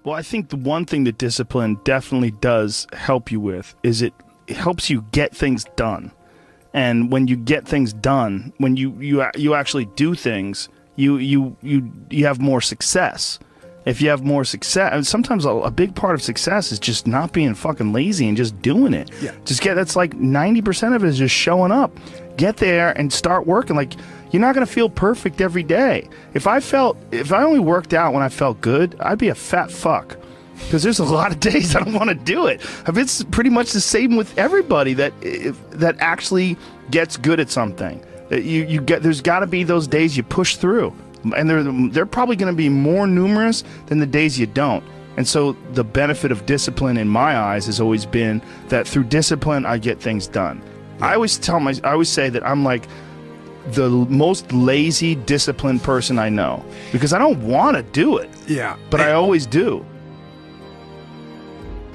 Well, I think the one thing that discipline definitely does help you with is it helps you get things done. And when you get things done, when you actually do things, you have more success. If you have more success, and sometimes a big part of success is just not being fucking lazy and just doing it. Yeah. That's like 90% of it is just showing up. Get there and start working. Like, you're not going to feel perfect every day. If I only worked out when I felt good, I'd be a fat fuck. Because there's a lot of days I don't want to do it. It's pretty much the same with everybody that actually gets good at something. There's got to be those days you push through. And they're probably going to be more numerous than the days you don't. And so the benefit of discipline in my eyes has always been that through discipline, I get things done. Yeah. I always say that I'm like the most lazy, disciplined person I know, because I don't want to do it. Yeah. But I always do.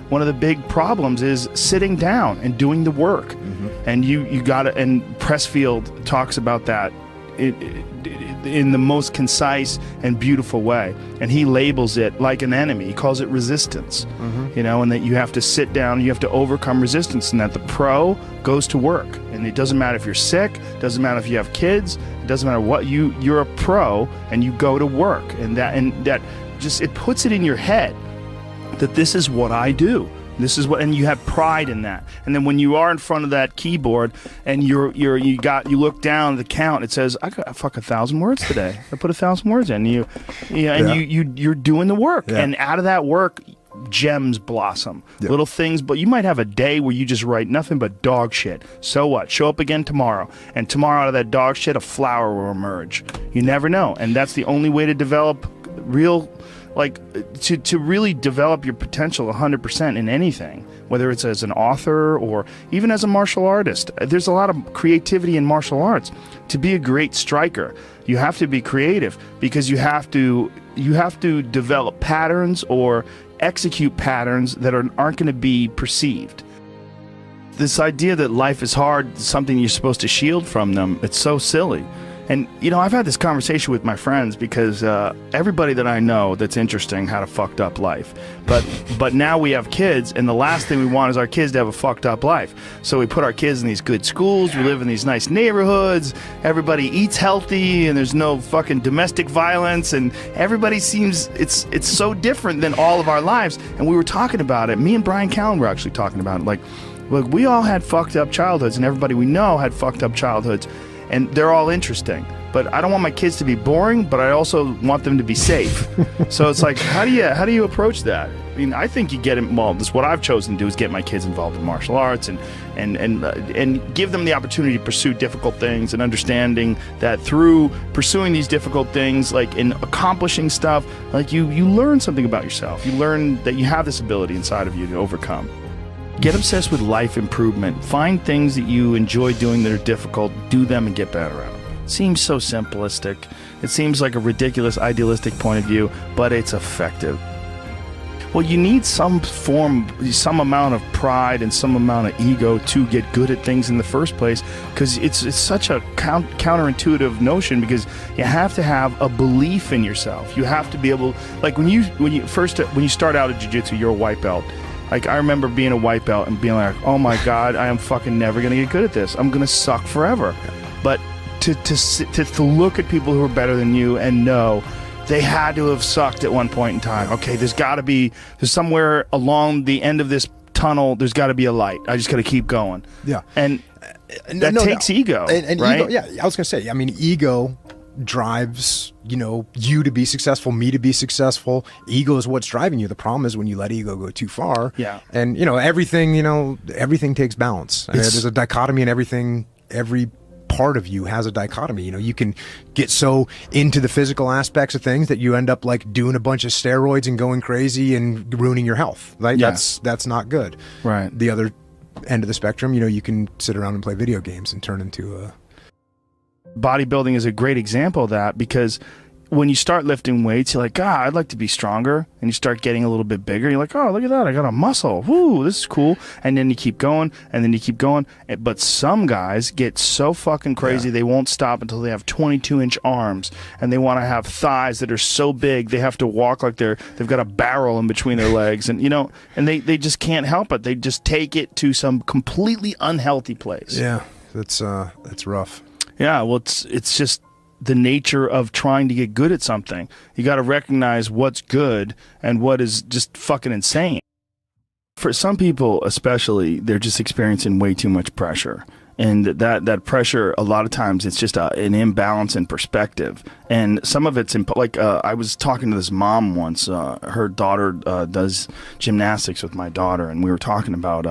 One of the big problems is sitting down and doing the work. Mm-hmm. And you got to, and Pressfield talks about that in the most concise and beautiful way. And he labels it like an enemy. He calls it resistance. Mm-hmm. And that you have to sit down, you have to overcome resistance, and that the pro goes to work. And it doesn't matter if you're sick, doesn't matter if you have kids, it doesn't matter what, you're a pro and you go to work. And that just, it puts it in your head that this is what I do. This is what, and you have pride in that. And then when you are in front of that keyboard and you look down at the count, it says, I got 1,000 words today. I put 1,000 words in. You're doing the work. Yeah. And out of that work, gems blossom. Yeah. Little things, but you might have a day where you just write nothing but dog shit. So what? Show up again tomorrow. And tomorrow out of that dog shit, a flower will emerge. You never know. And that's the only way to develop real, to really develop your potential 100% in anything, whether it's as an author or even as a martial artist. There's a lot of creativity in martial arts. To be a great striker, you have to be creative, because you have to develop patterns or execute patterns that aren't going to be perceived. This idea that life is hard, something you're supposed to shield from them, it's so silly. And, I've had this conversation with my friends, because everybody that I know that's interesting had a fucked up life. But now we have kids, and the last thing we want is our kids to have a fucked up life. So we put our kids in these good schools, we live in these nice neighborhoods, everybody eats healthy, and there's no fucking domestic violence, and everybody seems, it's so different than all of our lives. And we were talking about it, me and Brian Callen were actually talking about it, look, we all had fucked up childhoods, and everybody we know had fucked up childhoods. And they're all interesting, but I don't want my kids to be boring, but I also want them to be safe. So it's like, how do you approach that? I mean, I think you get involved. This is what I've chosen to do, is get my kids involved in martial arts and give them the opportunity to pursue difficult things, and understanding that through pursuing these difficult things, in accomplishing stuff, you learn something about yourself. You learn that you have this ability inside of you to overcome. Get obsessed with life improvement. Find things that you enjoy doing that are difficult, do them and get better at them. It seems so simplistic. It seems like a ridiculous, idealistic point of view, but it's effective. Well, you need some amount of pride and some amount of ego to get good at things in the first place, because it's such a counterintuitive notion, because you have to have a belief in yourself. You have to be able, when you start out at jiu-jitsu, you're a white belt. I remember being a white belt and being like, oh my God, I am fucking never going to get good at this. I'm going to suck forever. But to look at people who are better than you and know they had to have sucked at one point in time. Okay, there's somewhere along the end of this tunnel, there's got to be a light. I just got to keep going. Yeah. And that takes ego, and right? Ego, yeah, I was going to say, ego drives you to be successful, me to be successful. Ego is what's driving you. The problem is when you let ego go too far. Yeah. And everything takes balance. There's a dichotomy in everything. Every part of you has a dichotomy. You can get so into the physical aspects of things that you end up doing a bunch of steroids and going crazy and ruining your health. Right? Yeah. That's not good. Right. The other end of the spectrum, you can sit around and play video games and turn into a... Bodybuilding is a great example of that, because when you start lifting weights, you're like, God, I'd like to be stronger. And you start getting a little bit bigger. You're like, oh, look at that. I got a muscle. Woo, this is cool. And then you keep going, and then you keep going. But some guys get so fucking crazy, they won't stop until they have 22-inch arms. And they want to have thighs that are so big, they have to walk like they've got a barrel in between their legs. And, and they just can't help it. They just take it to some completely unhealthy place. Yeah, that's rough. Yeah, well, it's just the nature of trying to get good at something. You got to recognize what's good and what is just fucking insane. For some people especially, they're just experiencing way too much pressure. And that pressure, a lot of times, it's just an imbalance in perspective. And some of it's, I was talking to this mom once. Her daughter does gymnastics with my daughter, and we were talking about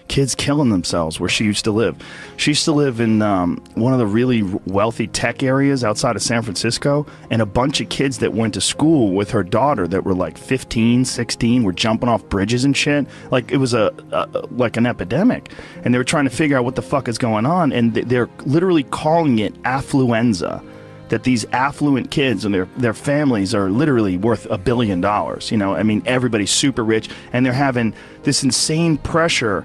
kids killing themselves where she used to live. She used to live in one of the really wealthy tech areas outside of San Francisco, and a bunch of kids that went to school with her daughter that were like 15, 16 were jumping off bridges and shit. Like it was like an epidemic, and they were trying to figure out what the fuck is going on, and they're literally calling it affluenza. That these affluent kids and their families are literally worth $1 billion. I mean, everybody's super rich, and they're having this insane pressure,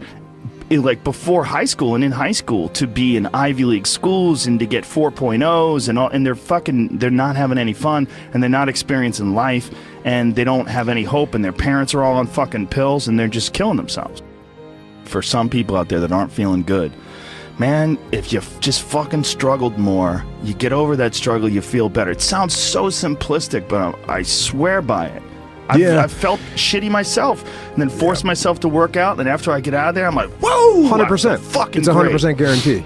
like before high school and in high school, to be in Ivy League schools and to get 4.0s and all, and they're not having any fun, and they're not experiencing life, and they don't have any hope, and their parents are all on fucking pills, and they're just killing themselves. For some people out there that aren't feeling good, man, if you just fucking struggled more, you get over that struggle, you feel better. It sounds so simplistic, but I swear by it. I've felt shitty myself, and then forced myself to work out, and after I get out of there, I'm like, whoa! 100%. Fucking it's 100% guarantee.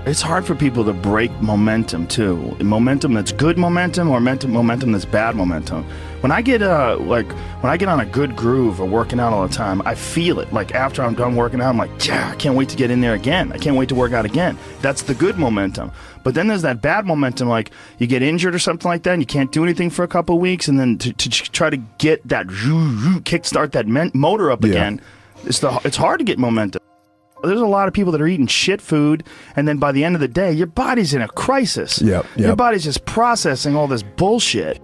It's hard for people to break momentum, too. Momentum that's good momentum or momentum that's bad momentum. When I get on a good groove or working out all the time, I feel it. Like after I'm done working out, I'm like, yeah, I can't wait to get in there again. I can't wait to work out again. That's the good momentum. But then there's that bad momentum, like you get injured or something like that, and you can't do anything for a couple of weeks, and then to try to get that kickstart that motor up again, it's hard to get momentum. There's a lot of people that are eating shit food, and then by the end of the day, your body's in a crisis. Yep. Your body's just processing all this bullshit.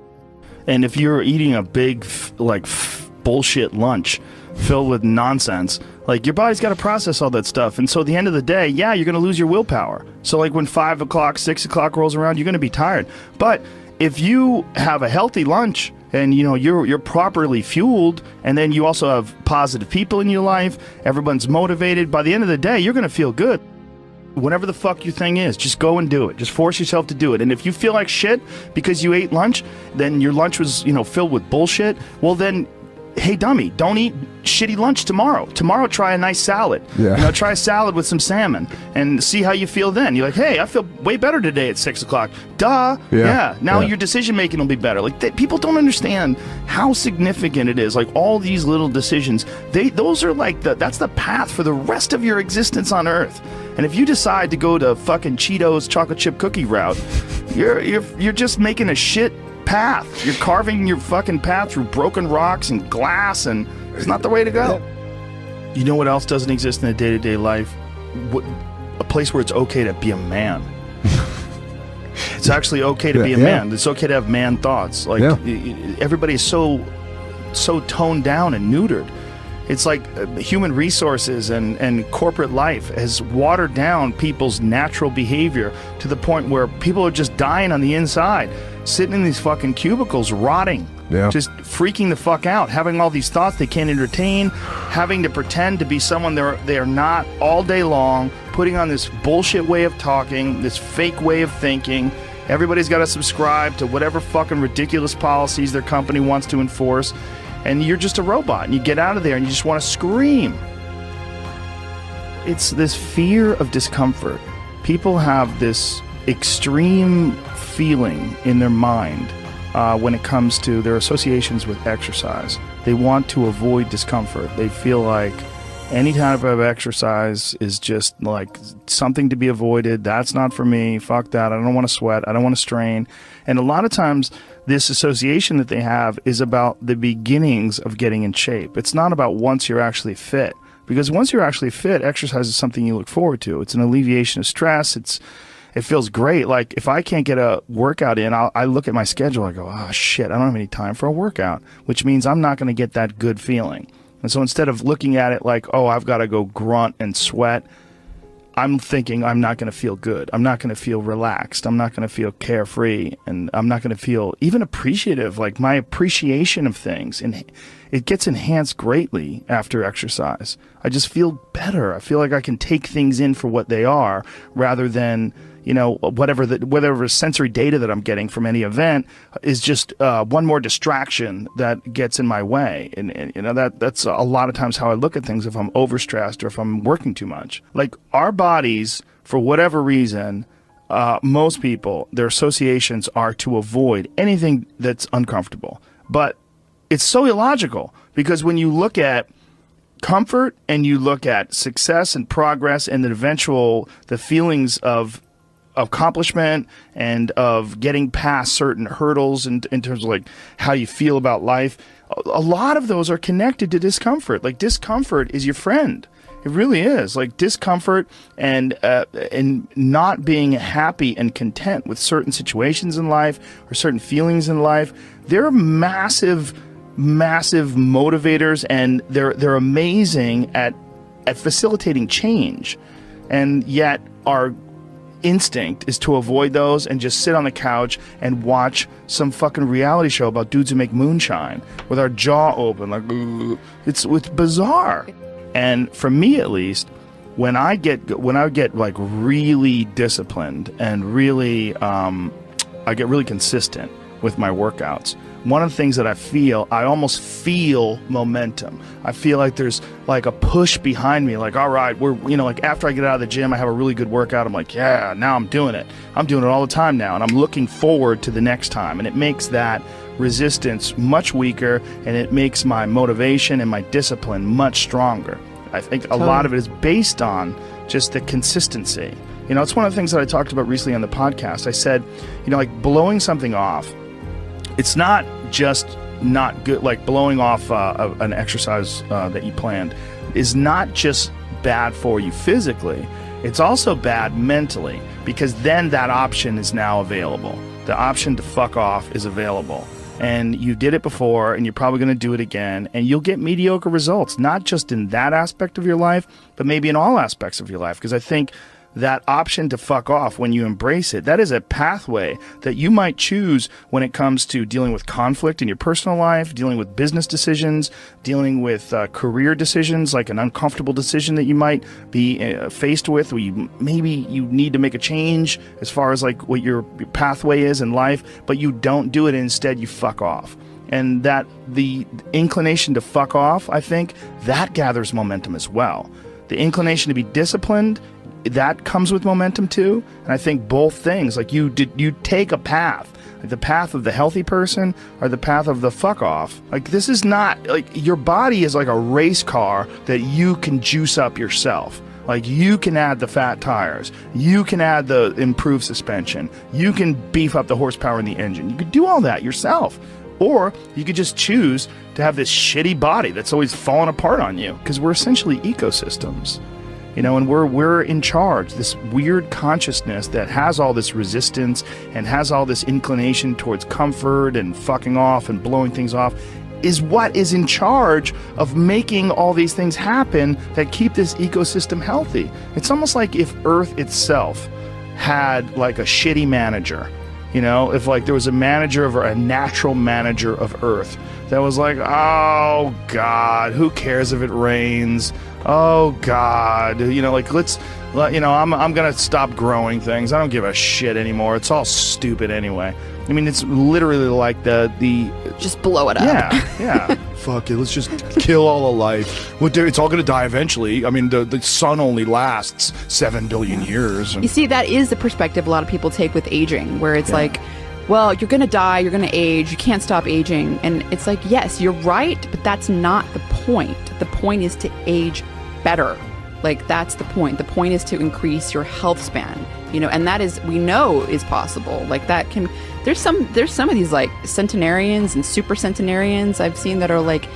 And if you're eating a big, bullshit lunch filled with nonsense, like your body's got to process all that stuff. And so at the end of the day, yeah, you're going to lose your willpower. So like when 5 o'clock, 6 o'clock rolls around, you're going to be tired. But if you have a healthy lunch, and you're properly fueled, and then you also have positive people in your life, everyone's motivated, by the end of the day, you're going to feel good. Whatever the fuck your thing is, just go and do it. Just force yourself to do it. And if you feel like shit because you ate lunch, then your lunch was, filled with bullshit, well then, hey dummy, don't eat shitty lunch tomorrow. Tomorrow try a nice salad. Yeah. Try a salad with some salmon and see how you feel then. You're like, hey, I feel way better today at 6 o'clock. Duh. Yeah. Now your decision making will be better. Like people don't understand how significant it is. Like all these little decisions, those are like that's the path for the rest of your existence on Earth. And if you decide to go to fucking Cheetos chocolate chip cookie route, you're just making a shit path. You're carving your fucking path through broken rocks and glass, and it's not the way to go. You know what else doesn't exist in a day-to-day life? A place where it's okay to be a man. It's actually okay to be a man. It's okay to have man thoughts. Like everybody is so toned down and neutered. It's like human resources and corporate life has watered down people's natural behavior to the point where people are just dying on the inside, sitting in these fucking cubicles, rotting, just freaking the fuck out, having all these thoughts they can't entertain, having to pretend to be someone they are not all day long, putting on this bullshit way of talking, this fake way of thinking. Everybody's got to subscribe to whatever fucking ridiculous policies their company wants to enforce. And you're just a robot, and you get out of there and you just want to scream. It's this fear of discomfort. People have this extreme feeling in their mind when it comes to their associations with exercise. They want to avoid discomfort. They feel like any type of exercise is just like something to be avoided. That's not for me. Fuck that. I don't want to sweat. I don't want to strain. And a lot of times, this association that they have is about the beginnings of getting in shape. It's not about once you're actually fit. Because once you're actually fit, exercise is something you look forward to. It's an alleviation of stress. it feels great. Like if I can't get a workout in, I look at my schedule. I go, oh shit, I don't have any time for a workout, which means I'm not going to get that good feeling. And so instead of looking at it like, oh, I've got to go grunt and sweat, I'm thinking I'm not going to feel good. I'm not going to feel relaxed. I'm not going to feel carefree. And I'm not going to feel even appreciative. Like my appreciation of things, and it gets enhanced greatly after exercise. I just feel better. I feel like I can take things in for what they are rather than, you know, whatever sensory data that I'm getting from any event is just one more distraction that gets in my way. And you know, that's a lot of times how I look at things if I'm overstressed or if I'm working too much. Like our bodies, for whatever reason, most people, their associations are to avoid anything that's uncomfortable. But it's so illogical, because when you look at comfort and you look at success and progress and the feelings of accomplishment and of getting past certain hurdles in terms of like how you feel about life, a lot of those are connected to discomfort. Like discomfort is your friend. It really is. Like discomfort and not being happy and content with certain situations in life or certain feelings in life, they're massive motivators, and they're amazing at facilitating change. And yet our instinct is to avoid those and just sit on the couch and watch some fucking reality show about dudes who make moonshine with our jaw open, like it's bizarre. And for me, at least, when I get like really disciplined and really I get really consistent with my workouts, one of the things that I almost feel momentum. I feel like there's like a push behind me, like, all right, like after I get out of the gym, I have a really good workout. I'm like, yeah, now I'm doing it. I'm doing it all the time now. And I'm looking forward to the next time. And it makes that resistance much weaker, and it makes my motivation and my discipline much stronger. I think a lot of it is based on just the consistency. You know, it's one of the things that I talked about recently on the podcast. I said, you know, like blowing something off, it's not just not good. Like blowing off an exercise that you planned is not just bad for you physically. It's also bad mentally, because then that option is now available. The option to fuck off is available. And you did it before, and you're probably going to do it again, and you'll get mediocre results, not just in that aspect of your life, but maybe in all aspects of your life. Because I think that option to fuck off, when you embrace it, that is a pathway that you might choose when it comes to dealing with conflict in your personal life, dealing with business decisions, dealing with career decisions, like an uncomfortable decision that you might be faced with, where you need to make a change as far as like what your pathway is in life, but you don't do it. Instead, you fuck off. And that the inclination to fuck off, I think, that gathers momentum as well. The inclination to be disciplined, that comes with momentum too. And I think both things, like you take a path, like the path of the healthy person or the path of the fuck off. Like this is not, like your body is like a race car that you can juice up yourself. Like you can add the fat tires, you can add the improved suspension, you can beef up the horsepower in the engine. You could do all that yourself. Or you could just choose to have this shitty body that's always falling apart on you, because we're essentially ecosystems. You know, and we're in charge. This weird consciousness that has all this resistance and has all this inclination towards comfort and fucking off and blowing things off is what is in charge of making all these things happen that keep this ecosystem healthy. It's almost like if Earth itself had like a shitty manager. You know, if like there was a natural manager of Earth that was like, oh God, who cares if it rains? Oh God, you know, like I'm gonna stop growing things. I don't give a shit anymore. It's all stupid anyway. I mean, it's literally like the just blow it up. Yeah. Fuck it. Let's just kill all of life. It's all gonna die eventually. I mean, the sun only lasts 7 billion years. You see, that is the perspective a lot of people take with aging, where it's like, well, you're gonna die, you're gonna age, you can't stop aging. And it's like, yes, you're right, but that's not the point. The point is to age better. Like, that's the point. The point is to increase your health span, you know, and that is, we know is possible. Like that can, there's some of these like centenarians and super centenarians I've seen that are like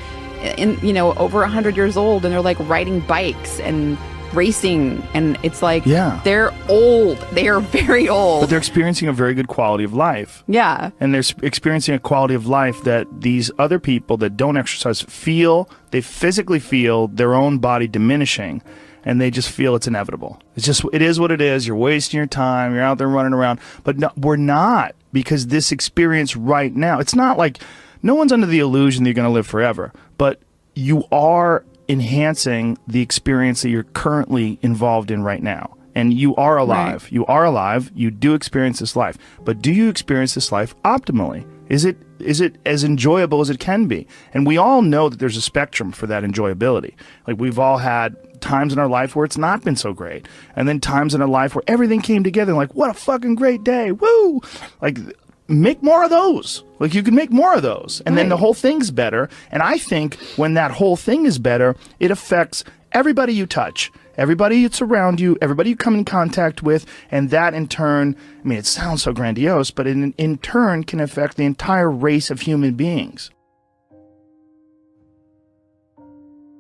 over 100 years old, and they're like riding bikes and racing, and it's like, Yeah. they're old. They are very old. But they're experiencing a very good quality of life. Yeah. And they're experiencing a quality of life that these other people that don't exercise feel. They physically feel their own body diminishing, and they just feel it's inevitable. It is what it is. You're wasting your time. You're out there running around. But no, we're not, because this experience right now, it's not like, no one's under the illusion that you're going to live forever, but you are enhancing the experience that you're currently involved in right now. And you are alive. Right. You are alive. You do experience this life. But do you experience this life optimally? Is it as enjoyable as it can be? And we all know that there's a spectrum for that enjoyability. Like, we've all had times in our life where it's not been so great. And then times in our life where everything came together, and like, what a fucking great day. Woo! Like, make more of those. Like, you can make more of those. And then the whole thing's better. And I think when that whole thing is better, it affects everybody you touch, everybody that's around you, everybody you come in contact with. And that in turn, I mean, it sounds so grandiose, but in turn can affect the entire race of human beings.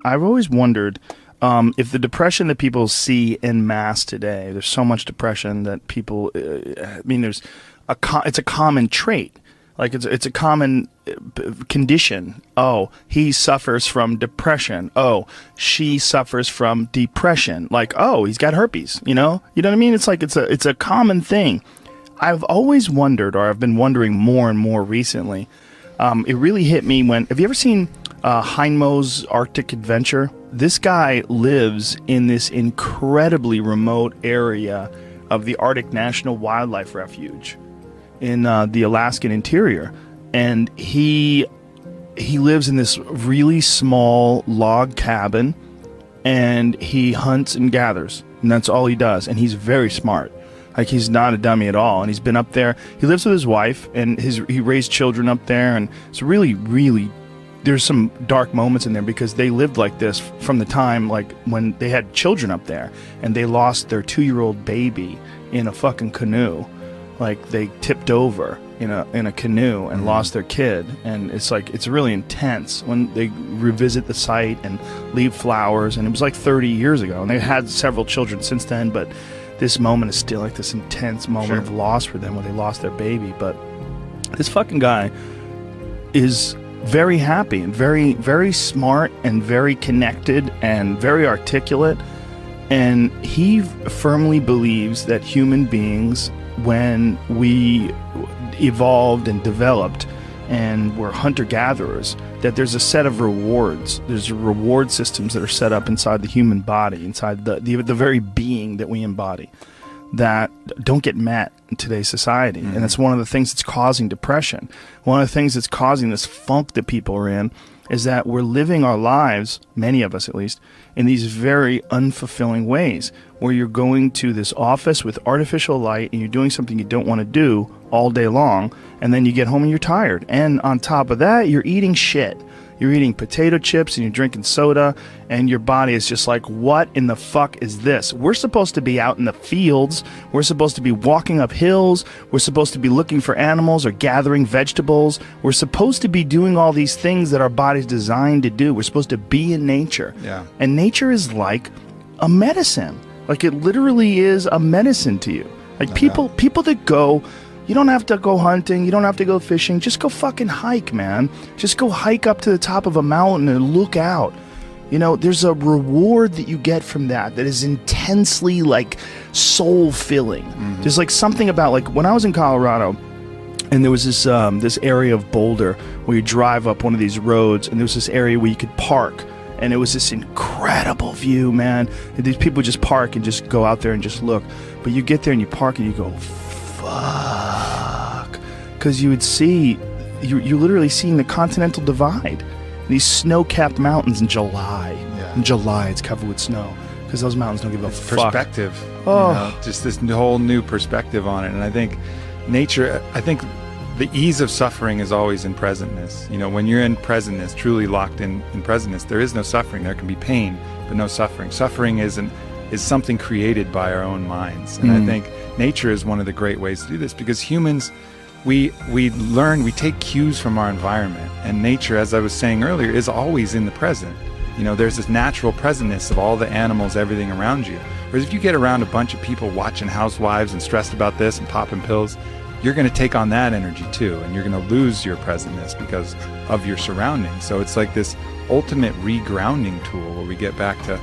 I've always wondered if the depression that people see en masse today, there's so much depression that people, I mean, it's a common trait. Like, it's a common condition. Oh, he suffers from depression. Oh, she suffers from depression. Like, oh, he's got herpes, you know what I mean? It's like, it's a common thing. I've always wondered, or I've been wondering more and more recently. It really hit me when, have you ever seen Heinmo's Arctic Adventure? This guy lives in this incredibly remote area of the Arctic National Wildlife Refuge in the Alaskan interior, and he lives in this really small log cabin, and he hunts and gathers, and that's all he does. And he's very smart. Like, he's not a dummy at all. And he's been up there. He lives with his wife, and he raised children up there, and it's really, there's some dark moments in there, because they lived like this from the time, like, when they had children up there, and they lost their 2-year-old baby in a fucking canoe. Like, they tipped over in a canoe and lost their kid. And it's like, it's really intense when they revisit the site and leave flowers. And it was like 30 years ago, and they had several children since then, but this moment is still like this intense moment of loss for them when they lost their baby. But this fucking guy is very happy and very, very smart and very connected and very articulate. And he firmly believes that human beings, when we evolved and developed and were hunter-gatherers, that there's a set of rewards. There's reward systems that are set up inside the human body, inside the very being that we embody, that don't get met in today's society. And that's one of the things that's causing depression. One of the things that's causing this funk that people are in is that we're living our lives, many of us at least, in these very unfulfilling ways, where you're going to this office with artificial light and you're doing something you don't want to do all day long, and then you get home and you're tired. And on top of that, you're eating shit. You're eating potato chips and you're drinking soda, and your body is just like, what in the fuck is this? We're supposed to be out in the fields. We're supposed to be walking up hills. We're supposed to be looking for animals or gathering vegetables. We're supposed to be doing all these things that our body's designed to do. We're supposed to be in nature. Yeah. And nature is like a medicine. Like, it literally is a medicine to you. Like, people that go, you don't have to go hunting, you don't have to go fishing, just go fucking hike, man. Just go hike up to the top of a mountain and look out. You know, there's a reward that you get from that is intensely, like, soul-filling. There's, like, something about, like, when I was in Colorado, and there was this area of Boulder where you drive up one of these roads, and there was this area where you could park. And it was this incredible view, man. And these people just park and just go out there and just look. But you get there and you park and you go, fuck. Because you would see, you're literally seeing the Continental Divide. These snow-capped mountains in July. Yeah. In July, it's covered with snow. Because those mountains don't give a fuck. Perspective. Oh. You know, just this whole new perspective on it. And I think nature, the ease of suffering is always in presentness. You know, when you're in presentness, truly locked in presentness, there is no suffering. There can be pain, but no suffering. Suffering is something created by our own minds. And I think nature is one of the great ways to do this, because humans, we take cues from our environment. And nature, as I was saying earlier, is always in the present. You know, there's this natural presentness of all the animals, everything around you. Whereas if you get around a bunch of people watching Housewives and stressed about this and popping pills, you're going to take on that energy too, and you're going to lose your presentness because of your surroundings. So it's like this ultimate regrounding tool where we get back to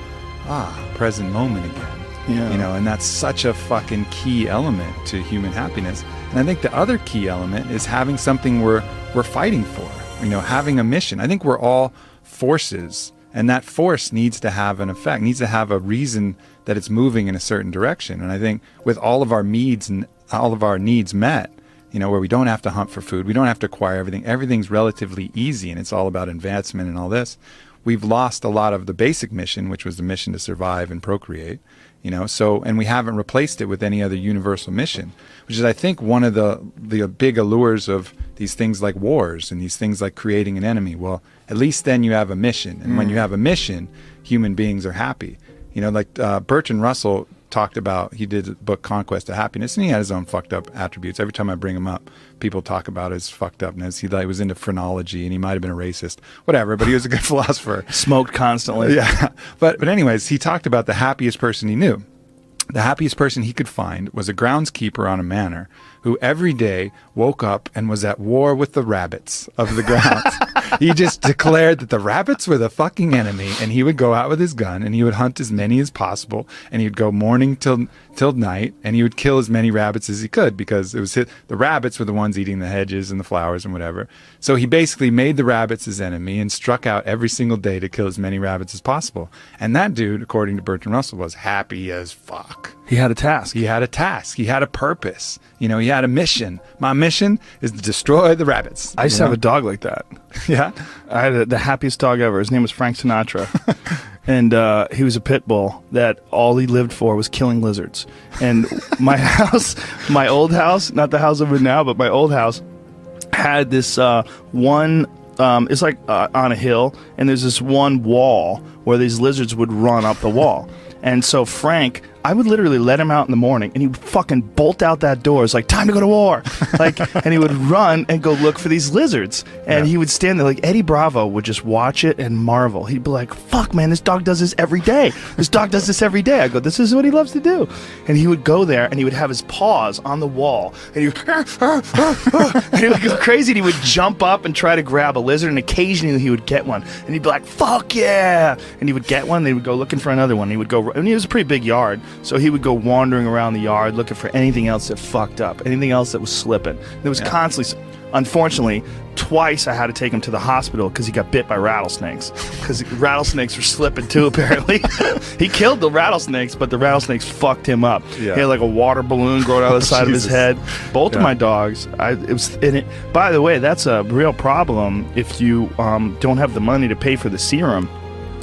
present moment again. Yeah. You know, and that's such a fucking key element to human happiness. And I think the other key element is having something we're fighting for. You know, having a mission. I think we're all forces, and that force needs to have an effect, needs to have a reason that it's moving in a certain direction. And I think with all of our needs and all of our needs met, you know, where we don't have to hunt for food, we don't have to acquire everything, everything's relatively easy, and it's all about advancement and all this. We've lost a lot of the basic mission, which was the mission to survive and procreate, you know, so, and we haven't replaced it with any other universal mission, which is, I think, one of the big allures of these things like wars and these things like creating an enemy. Well, at least then you have a mission. And when you have a mission, human beings are happy. You know, like Bertrand Russell talked about, he did a book, Conquest of Happiness, and he had his own fucked up attributes. Every time I bring him up, people talk about his fucked upness. He was into phrenology, and he might have been a racist, whatever, but he was a good philosopher. Smoked constantly. Yeah. But anyways, he talked about the happiest person he knew. The happiest person he could find was a groundskeeper on a manor who every day woke up and was at war with the rabbits of the grounds. He just declared that the rabbits were the fucking enemy, and he would go out with his gun and he would hunt as many as possible, and he would go morning till night, and he would kill as many rabbits as he could, because it was the rabbits were the ones eating the hedges and the flowers and whatever. So he basically made the rabbits his enemy and struck out every single day to kill as many rabbits as possible. And that dude, according to Bertrand Russell, was happy as fuck. He had a task. He had a task. He had a purpose. You know, he had a mission. My mission is to destroy the rabbits. I used to have a dog like that. Yeah? I had the happiest dog ever. His name was Frank Sinatra. And he was a pit bull that all he lived for was killing lizards. And my house, my old house, not the house I'm in now, but my old house, had this one, it's like on a hill, and there's this one wall where these lizards would run up the wall. And so Frank, I would literally let him out in the morning, and he would fucking bolt out that door. It's like, time to go to war. Like, and he would run and go look for these lizards. And he would stand there, like Eddie Bravo would just watch it and marvel. He'd be like, fuck, man, this dog does this every day. This dog does this every day. I go, this is what he loves to do. And he would go there, and he would have his paws on the wall. And he would, and he would go crazy, and he would jump up and try to grab a lizard, and occasionally he would get one. And he'd be like, fuck yeah. And he would get one, and they would go looking for another one. He would go, and he was a pretty big yard. So he would go wandering around the yard looking for anything else that fucked up, anything else that was slipping. There was constantly, unfortunately, twice I had to take him to the hospital because he got bit by rattlesnakes. Because rattlesnakes were slipping too, apparently. He killed the rattlesnakes, but the rattlesnakes fucked him up. Yeah. He had like a water balloon growing out of the side of his head. Both of my dogs, by the way, that's a real problem if you don't have the money to pay for the serum.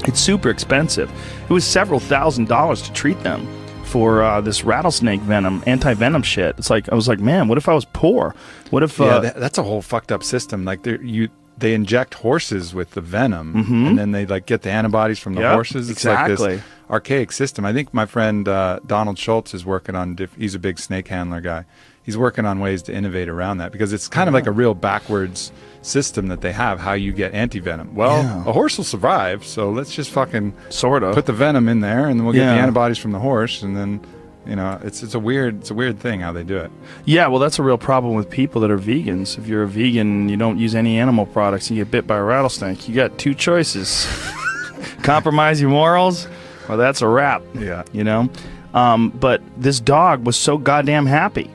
It's super expensive. It was several $1,000s to treat them for this rattlesnake venom, anti-venom shit. It's like, I was like, man, what if I was poor? What if... that's a whole fucked up system. Like, they inject horses with the venom, and then they like get the antibodies from the horses. It's like this archaic system. I think my friend Donald Schultz is working on, he's a big snake handler guy. He's working on ways to innovate around that, because it's kind of like a real backwards system that they have, how you get anti-venom. Well, a horse will survive, so let's just fucking sort of put the venom in there, and then we'll get the antibodies from the horse, and then, you know, it's a weird thing how they do it. Yeah, well, that's a real problem with people that are vegans. If you're a vegan and you don't use any animal products and you get bit by a rattlesnake, you got two choices. Compromise your morals, or that's a wrap. Yeah. You know? But this dog was so goddamn happy.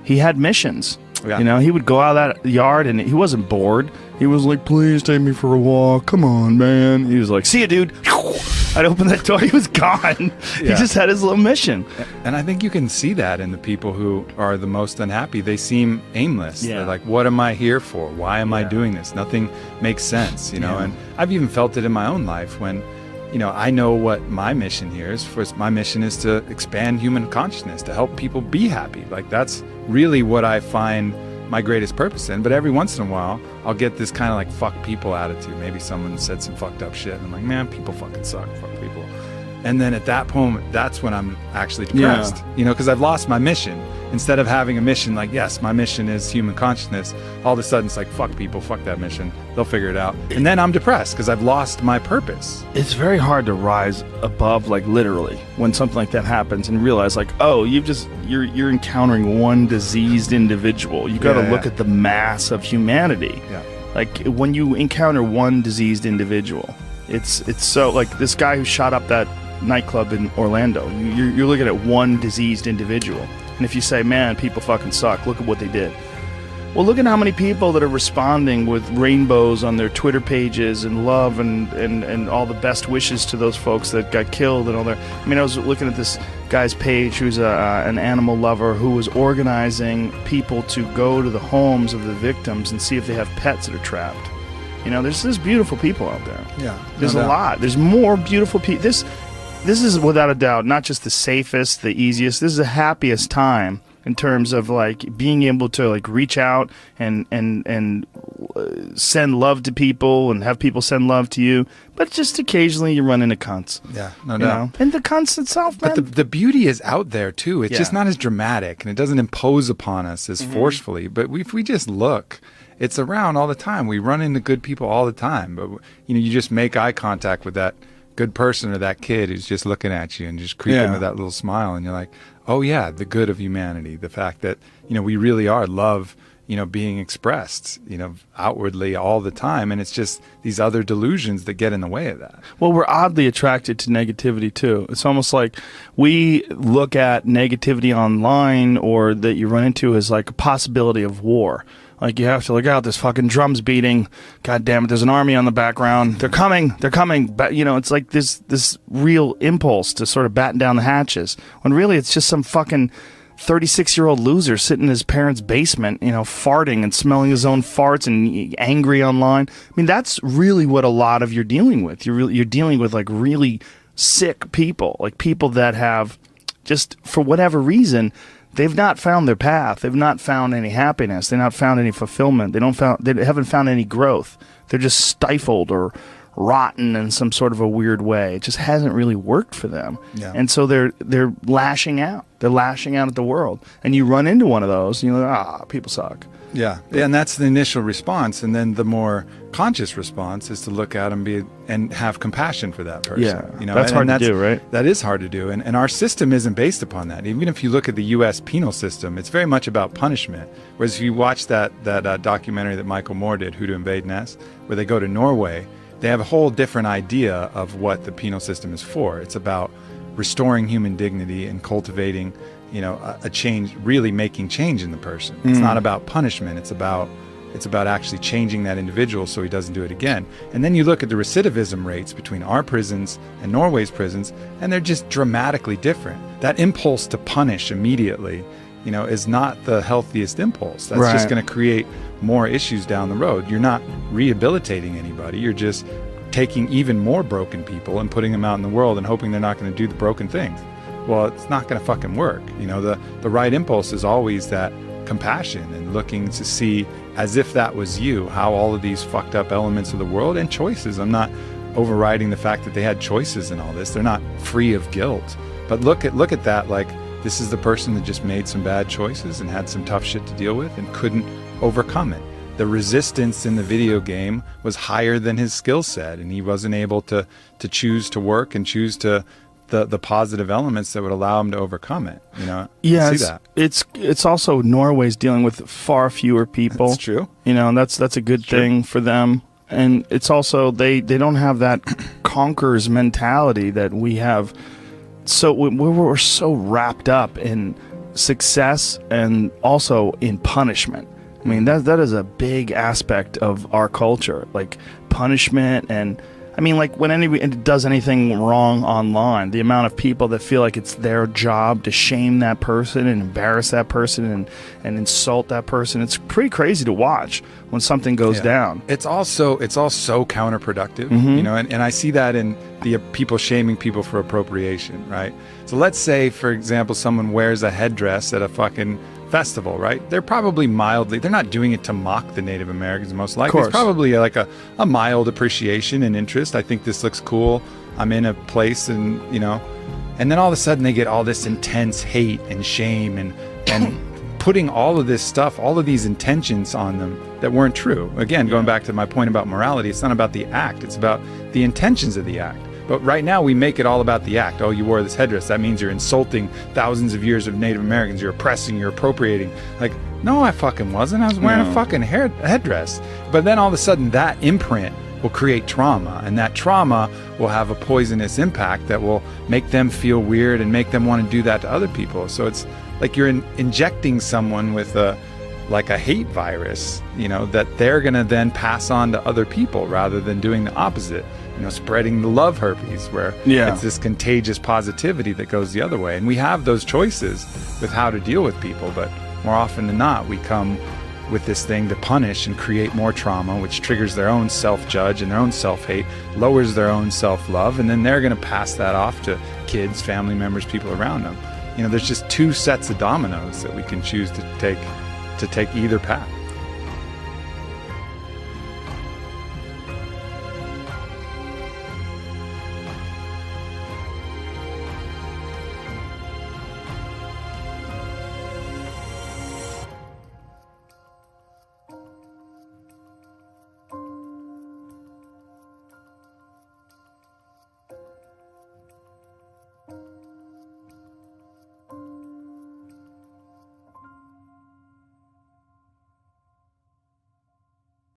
He had missions. Yeah. You know, he would go out of that yard and he wasn't bored. He was like, please take me for a walk. Come on, man. He was like, see ya, dude. I'd open that door. He was gone. He just had his little mission. And I think you can see that in the people who are the most unhappy. They seem aimless. Yeah. They're like, what am I here for? Why am I doing this? Nothing makes sense, you know? And I've even felt it in my own life when, you know, I know what my mission here is. My mission is to expand human consciousness, to help people be happy. Like, that's really what I find my greatest purpose in. But every once in a while, I'll get this kind of like fuck people attitude. Maybe someone said some fucked up shit, and I'm like, man, people fucking suck. Fuck people. And then at that moment, that's when I'm actually depressed, you know, because I've lost my mission. Instead of having a mission like, yes, my mission is human consciousness, all of a sudden it's like, fuck people, fuck that mission. They'll figure it out. And then I'm depressed because I've lost my purpose. It's very hard to rise above, like literally, when something like that happens and realize like, oh, you're encountering one diseased individual. You got to look at the mass of humanity. Yeah. Like when you encounter one diseased individual, it's so like this guy who shot up that nightclub in Orlando. You're looking at one diseased individual. And if you say, man, people fucking suck, look at what they did. Well, look at how many people that are responding with rainbows on their Twitter pages and love and all the best wishes to those folks that got killed and all their... I mean, I was looking at this guy's page who's an animal lover who was organizing people to go to the homes of the victims and see if they have pets that are trapped. You know, there's beautiful people out there. Yeah. There's a lot. There's more beautiful people. This is without a doubt not just the safest, the easiest. This is the happiest time in terms of like being able to like reach out and send love to people and have people send love to you. But just occasionally you run into cunts. Yeah, no doubt. And the cunts itself, man. But the beauty is out there too. It's just not as dramatic and it doesn't impose upon us as forcefully. But if we just look, it's around all the time. We run into good people all the time. But you know, you just make eye contact with that good person or that kid who's just looking at you and just creeping with that little smile, and you're like, oh yeah, the good of humanity, the fact that, you know, we really are love, you know, being expressed, you know, outwardly all the time, and it's just these other delusions that get in the way of that. Well, we're oddly attracted to negativity too. It's almost like we look at negativity online or that you run into as like a possibility of war. Like, you have to look out, this fucking drum's beating. God damn it, there's an army on the background. They're coming. But, you know, it's like this real impulse to sort of batten down the hatches. When really it's just some fucking 36-year-old loser sitting in his parents' basement, you know, farting and smelling his own farts and angry online. I mean, that's really what a lot of you're dealing with. You're dealing with, like, really sick people. Like, people that have just, for whatever reason... They've not found their path. They've not found any happiness. They've not found any fulfillment. They haven't found any growth. They're just stifled or rotten in some sort of a weird way. It just hasn't really worked for them. Yeah. And so they're lashing out. They're lashing out at the world. And you run into one of those, and you're like, people suck. Yeah, and that's the initial response, and then the more conscious response is to look at them and have compassion for that person. Yeah, you know, that's hard to do, right? That is hard to do, and our system isn't based upon that. Even if you look at the U.S. penal system, it's very much about punishment. Whereas if you watch that documentary that Michael Moore did, Who to Invade Ness, where they go to Norway, they have a whole different idea of what the penal system is for. It's about restoring human dignity and cultivating, you know, a change, really making change in the person. It's not about punishment. It's about actually changing that individual so he doesn't do it again. And then you look at the recidivism rates between our prisons and Norway's prisons, and they're just dramatically different. That impulse to punish immediately, you know, is not the healthiest impulse. That's just going to create more issues down the road. You're not rehabilitating anybody. You're just taking even more broken people and putting them out in the world and hoping they're not going to do the broken things. Well, it's not going to fucking work. You know, the right impulse is always that compassion and looking to see, as if that was you, how all of these fucked up elements of the world and choices. I'm not overriding the fact that they had choices in all this. They're not free of guilt. But look at that like this is the person that just made some bad choices and had some tough shit to deal with and couldn't overcome it. The resistance in the video game was higher than his skill set, and he wasn't able to choose to work and choose to the positive elements that would allow him to overcome it. You know, yeah, see that. It's also Norway's dealing with far fewer people. That's true. You know, and that's a good thing for them. And it's also they don't have that conquerors mentality that we have. So we're so wrapped up in success and also in punishment. I mean, that is a big aspect of our culture, like punishment. And I mean, like when anybody does anything wrong online, the amount of people that feel like it's their job to shame that person and embarrass that person and insult that person, it's pretty crazy to watch when something goes down. It's all so counterproductive, you know, and I see that in the people shaming people for appropriation, right? So let's say, for example, someone wears a headdress at a fucking festival, right? They're probably they're not doing it to mock the Native Americans, most likely. It's probably like a mild appreciation and interest. I think this looks cool. I'm in a place and, you know, and then all of a sudden they get all this intense hate and shame and putting all of this stuff, all of these intentions on them that weren't true. Again, going back to my point about morality, it's not about the act, it's about the intentions of the act. But right now we make it all about the act. Oh, you wore this headdress, that means you're insulting thousands of years of Native Americans, you're oppressing, you're appropriating. Like, no, I fucking wasn't. I was wearing a fucking headdress. But then all of a sudden that imprint will create trauma, and that trauma will have a poisonous impact that will make them feel weird and make them want to do that to other people. So it's like you're injecting someone with a hate virus, you know, that they're going to then pass on to other people rather than doing the opposite, you know, spreading the love herpes, where it's this contagious positivity that goes the other way. And we have those choices with how to deal with people, but more often than not, we come with this thing to punish and create more trauma, which triggers their own self-judge and their own self-hate, lowers their own self-love, and then they're going to pass that off to kids, family members, people around them. You know, there's just two sets of dominoes that we can choose to take either path.